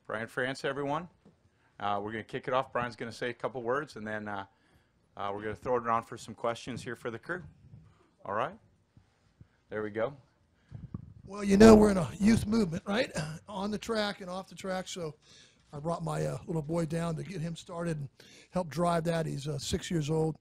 Brian France, everyone. We're going to kick it off. Brian's going to say a couple words, and then we're going to throw it around for some questions here for the crew. All right? There we go. Well, you know we're in a youth movement, right? On the track and off the track, so I brought my little boy down to get him started and help drive that. He's 6 years old.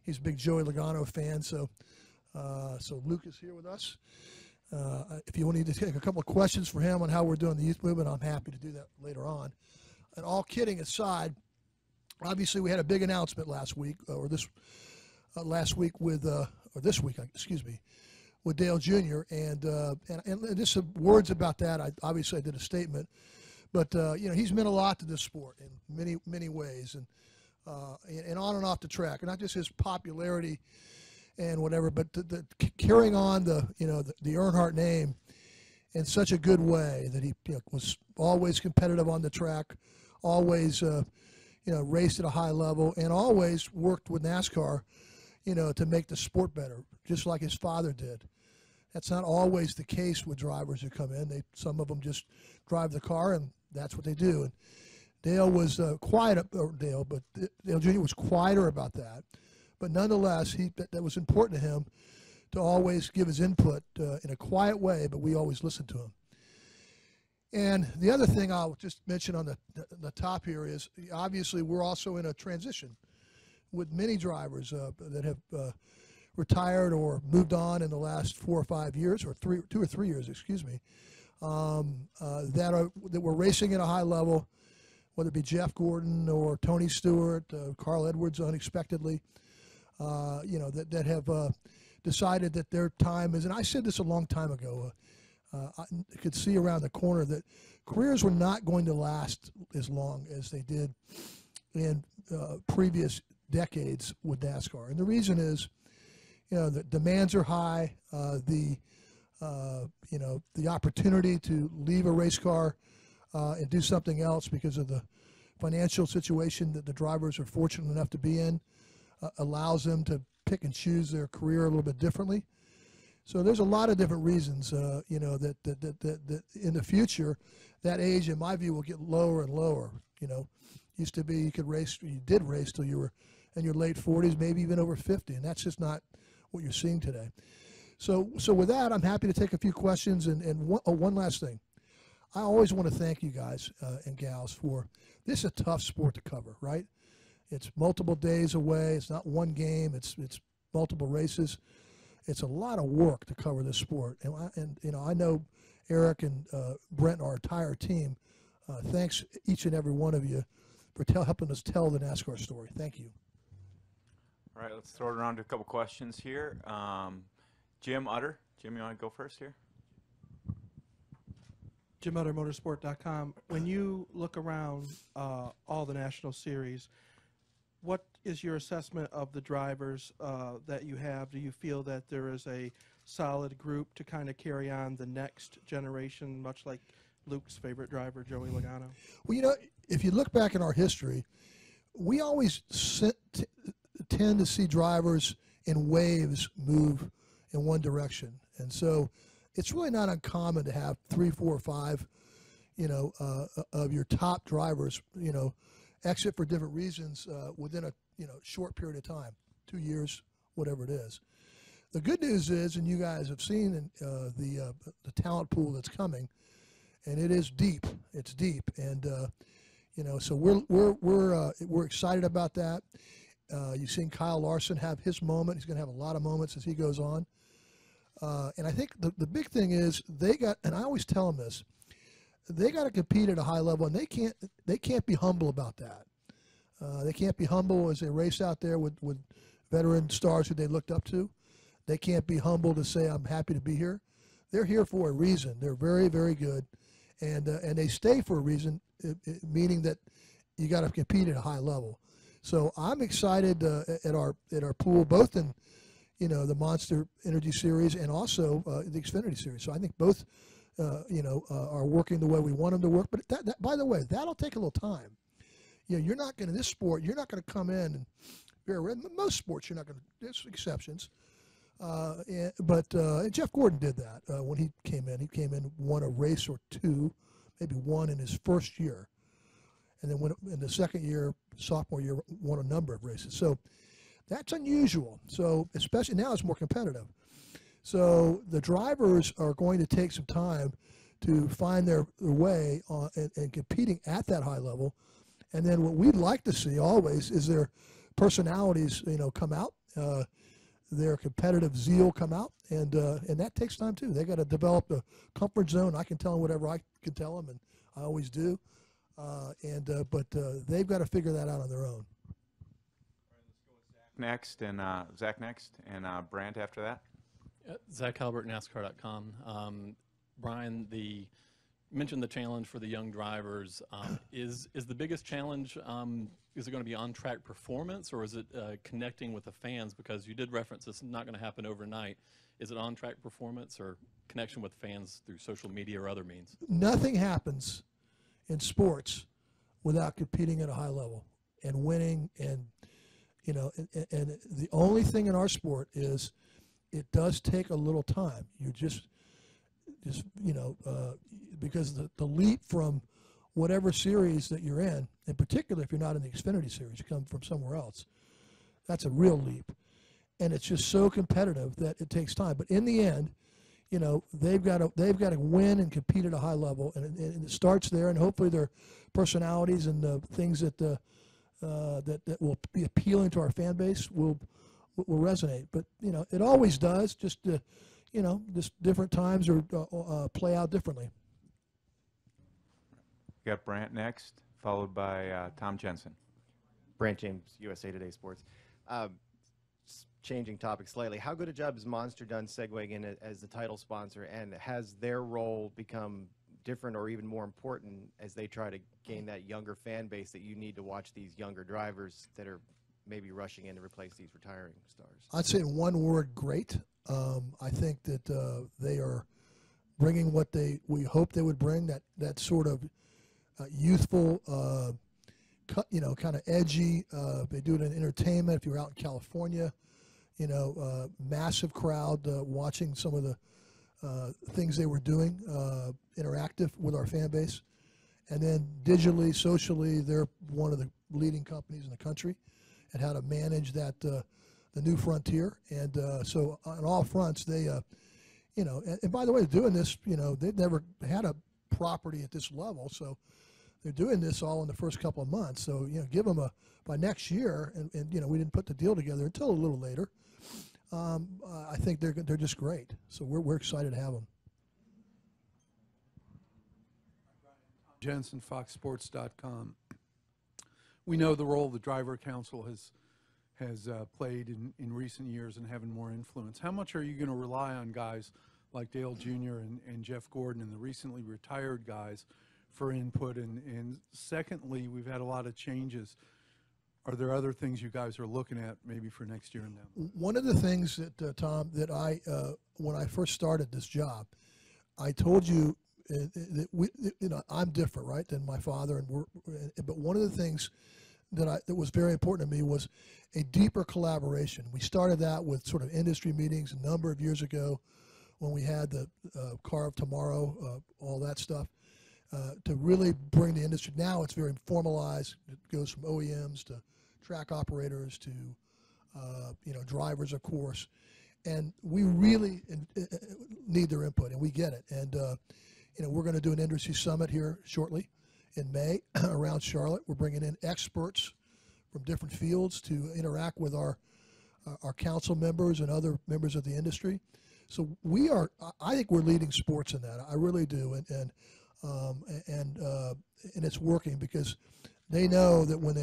He's a big Joey Logano fan, so Luke is here with us. If you want to take a couple of questions for him on how we're doing the youth movement, I'm happy to do that later on. And all kidding aside, obviously we had a big announcement last week, last week with, or this week, excuse me, with Dale Jr. And just some words about that. Obviously I did a statement, but you know, he's meant a lot to this sport in many ways, and on and off the track, and not just his popularity and whatever, but the carrying on the Earnhardt name in such a good way that he was always competitive on the track, always raced at a high level, and always worked with NASCAR, to make the sport better, just like his father did. That's not always the case with drivers who come in. Some of them just drive the car, and that's what they do. And Dale was Dale Jr. was quieter about that. But nonetheless, that was important to him to always give his input in a quiet way, but we always listened to him. And the other thing I'll just mention on the top here is, obviously, we're also in a transition with many drivers that have retired or moved on in the last 4 or 5 years, or 2 or 3 years, excuse me, that were racing at a high level, whether it be Jeff Gordon or Tony Stewart, Carl Edwards unexpectedly. That have decided that their time is, and I said this a long time ago, I could see around the corner that careers were not going to last as long as they did in previous decades with NASCAR. And the reason is, the demands are high, the opportunity to leave a race car and do something else because of the financial situation that the drivers are fortunate enough to be in, allows them to pick and choose their career a little bit differently. So there's a lot of different reasons, that in the future, that age, in my view, will get lower and lower. Used to be you did race till you were in your late 40s, maybe even over 50, and that's just not what you're seeing today. So with that, I'm happy to take a few questions. And one last thing. I always want to thank you guys and gals for this. Is a tough sport to cover, right? It's multiple days away. It's not one game. It's multiple races. It's a lot of work to cover this sport. And I know Eric and Brent, our entire team, thanks each and every one of you for helping us tell the NASCAR story. Thank you. All right, let's throw it around to a couple questions here. Jim Utter. Jim, you want to go first here? JimUtterMotorsport.com. When you look around all the national series, what is your assessment of the drivers that you have? Do you feel that there is a solid group to kind of carry on the next generation, much like Luke's favorite driver, Joey Logano? Well, if you look back in our history, we always tend to see drivers in waves move in one direction. And so it's really not uncommon to have 3, 4, 5, of your top drivers, exit for different reasons within a short period of time, 2 years, whatever it is. The good news is, and you guys have seen the talent pool that's coming, and it is deep. It's deep, and so we're excited about that. You've seen Kyle Larson have his moment. He's going to have a lot of moments as he goes on. And I think the big thing is and I always tell them this, they got to compete at a high level, and they can't be humble about that. They can't be humble as they race out there with veteran stars who they looked up to. They can't be humble to say, I'm happy to be here. They're here for a reason. They're very, very good, and they stay for a reason, meaning that you got to compete at a high level. So I'm excited at our pool, both in the Monster Energy Series and also the Xfinity Series. So I think both are working the way we want them to work. But that by the way, that'll take a little time. You're not going to, this sport, you're not going to come in and most sports you're not going to. There's exceptions. But Jeff Gordon did that when he came in. He came in, won a race or two, maybe one in his first year. And then in the second year, sophomore year, won a number of races. So that's unusual. So especially now it's more competitive. So the drivers are going to take some time to find their way and competing at that high level. And then what we'd like to see always is their personalities, come out, their competitive zeal come out, and that takes time too. They got to develop a comfort zone. I can tell them whatever I can tell them, and I always do. But they've got to figure that out on their own. Zach next, and Brandt after that. Zach Halbert, NASCAR.com. Brian, you mentioned the challenge for the young drivers. Is the biggest challenge, is it going to be on-track performance, or is it connecting with the fans? Because you did reference it's not going to happen overnight. Is it on-track performance or connection with fans through social media or other means? Nothing happens in sports without competing at a high level and winning, and the only thing in our sport is it does take a little time. You just because the leap from whatever series that you're in particular if you're not in the Xfinity series, you come from somewhere else, that's a real leap. And it's just so competitive that it takes time. But in the end, they've got to win and compete at a high level, and it starts there. And hopefully their personalities and the things that that will be appealing to our fan base will resonate. But it always does. Just just different times or play out differently. We got Brandt next, followed by Tom Jensen. Brandt James, USA Today Sports. Changing topic slightly, how good a job has Monster done segueing in as the title sponsor, and has their role become different or even more important as they try to gain that younger fan base that you need to watch these younger drivers that are maybe rushing in to replace these retiring stars? I'd say in one word, great. I think that they are bringing what we hope they would bring, that sort of youthful, kind of edgy. They do it in entertainment. If you're out in California, massive crowd watching some of the things they were doing, interactive with our fan base. And then digitally, socially, they're one of the leading companies in the country at how to manage that, the new frontier. And so on all fronts, they, and by the way, doing this, they've never had a property at this level. So they're doing this all in the first couple of months. So, give them by next year, and we didn't put the deal together until a little later. I think they're just great. So we're excited to have them. Jensen, FoxSports.com. We know the role the driver council has played in recent years in having more influence. How much are you going to rely on guys like Dale Jr. and Jeff Gordon and the recently retired guys for input? And secondly, we've had a lot of changes. Are there other things you guys are looking at maybe for next year and down? One of the things that, Tom, that when I first started this job, I told you that I'm different, right, than my father. But one of the things that was very important to me was a deeper collaboration. We started that with sort of industry meetings a number of years ago when we had the Car of Tomorrow, all that stuff. To really bring the industry. Now it's very formalized. It goes from OEMs to track operators to drivers, of course, and we really need their input, and we get it. And we're going to do an industry summit here shortly in May around Charlotte. We're bringing in experts from different fields to interact with our council members and other members of the industry. So I think we're leading sports in that. I really do, and it's working because they know that when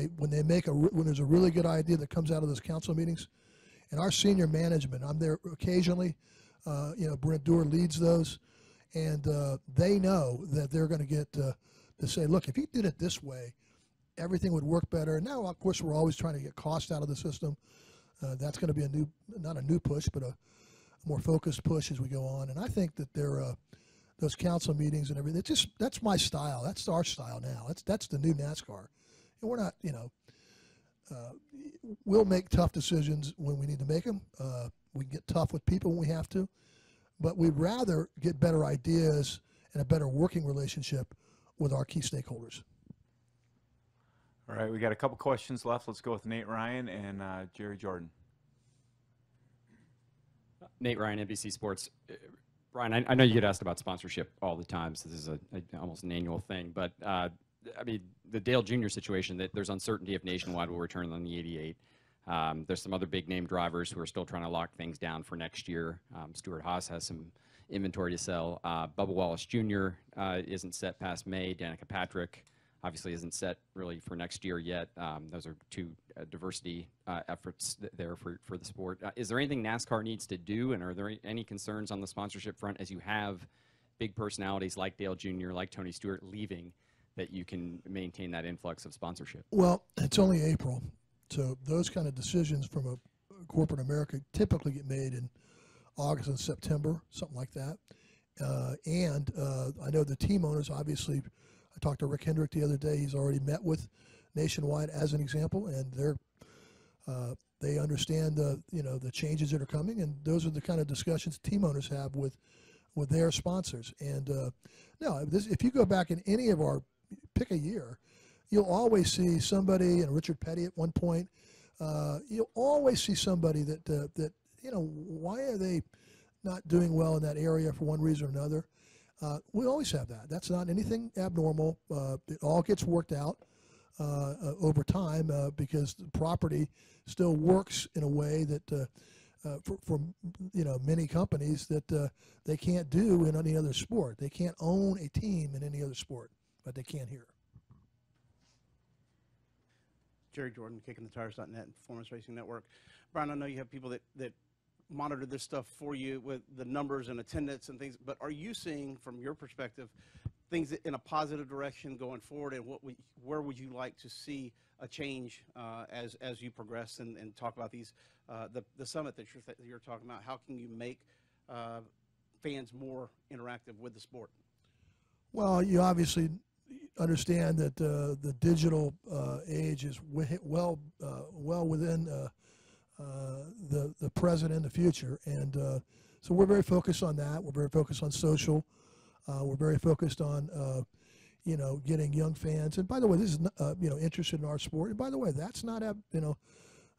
there's a really good idea that comes out of those council meetings, and our senior management, I'm there occasionally. Brent Doerr leads those, and they know that they're going to get to say, look, if you did it this way, everything would work better. And now, of course, we're always trying to get cost out of the system. That's going to be not a new push, but a more focused push as we go on. And I think that those council meetings and everything, that's my style. That's our style now. That's the new NASCAR. And we're not, we'll make tough decisions when we need to make them. We get tough with people when we have to. But we'd rather get better ideas and a better working relationship with our key stakeholders. All right, we got a couple questions left. Let's go with Nate Ryan and Jerry Jordan. Nate Ryan, NBC Sports. Brian, I know you get asked about sponsorship all the time, so this is almost an annual thing. But I mean, the Dale Jr. situation, that there's uncertainty if Nationwide will return on the 88. There's some other big name drivers who are still trying to lock things down for next year. Stuart Haas has some inventory to sell. Bubba Wallace Jr. Isn't set past May. Danica Patrick obviously isn't set really for next year yet. Those are two diversity efforts there for the sport. Is there anything NASCAR needs to do, and are there any concerns on the sponsorship front as you have big personalities like Dale Jr., like Tony Stewart leaving, that you can maintain that influx of sponsorship? Well, it's only April, so those kind of decisions from a corporate America typically get made in August and September, something like that. And I know the team owners, obviously, I talked to Rick Hendrick the other day. He's already met with Nationwide as an example, and they understand the changes that are coming, and those are the kind of discussions team owners have with their sponsors. And if you go back in any of our pick a year, you'll always see somebody, and Richard Petty at one point, you'll always see somebody that why are they not doing well in that area for one reason or another? We always have that. That's not anything abnormal. It all gets worked out over time because the property still works in a way that for many companies that they can't do in any other sport. They can't own a team in any other sport, but they can here. Jerry Jordan, KickingTheTires.net and Performance Racing Network. Brian, I know you have people that monitor this stuff for you with the numbers and attendance and things, but are you seeing, from your perspective, things in a positive direction going forward, and where would you like to see a change as you progress and talk about these the summit that you're talking about? How can you make fans more interactive with the sport? Well, you obviously understand that the digital age is well within the present and the future, and so we're very focused on that. We're very focused on social. We're very focused on getting young fans. And by the way, this is interested in our sport. And by the way, that's not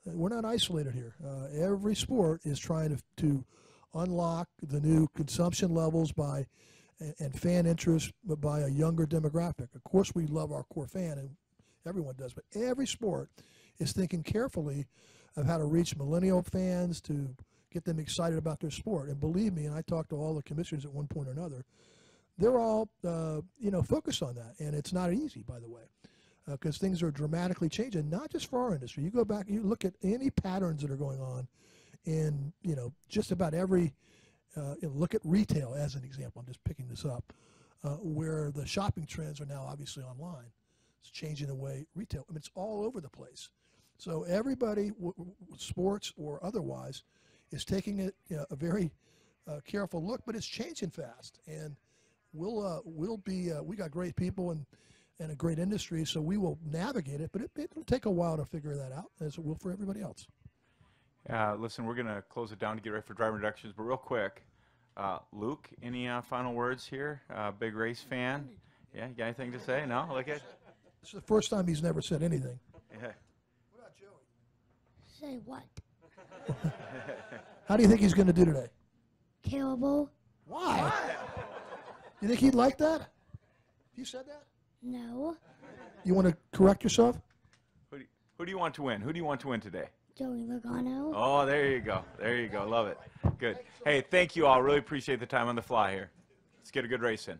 we're not isolated here. Every sport is trying to unlock the new consumption levels and fan interest by a younger demographic. Of course, we love our core fan, and everyone does, but every sport is thinking carefully of how to reach millennial fans to get them excited about their sport. And believe me, and I talked to all the commissioners at one point or another, they're all focused on that, and it's not easy, by the way, because things are dramatically changing, not just for our industry. You go back and you look at any patterns that are going on in just about every look at retail as an example. I'm just picking this up, where the shopping trends are now obviously online. It's changing the way retail. I mean, it's all over the place. So everybody, sports or otherwise, is taking it a very careful look, but it's changing fast. And we got great people and a great industry, so we will navigate it, but it'll take a while to figure that out, as it will for everybody else. Listen, we're going to close it down to get ready for driver introductions, but real quick, Luke, any final words here? Big race fan? Yeah, you got anything to say? No? Look at. It's the first time he's never said anything. Yeah. What about Joey? Say what? How do you think he's going to do today? Terrible. Why? You think he'd like that? You said that? No. You want to correct yourself? Who do you want to win? Who do you want to win today? Joey Logano. Oh, there you go. There you go. Love it. Good. Hey, thank you all. Really appreciate the time on the fly here. Let's get a good race in.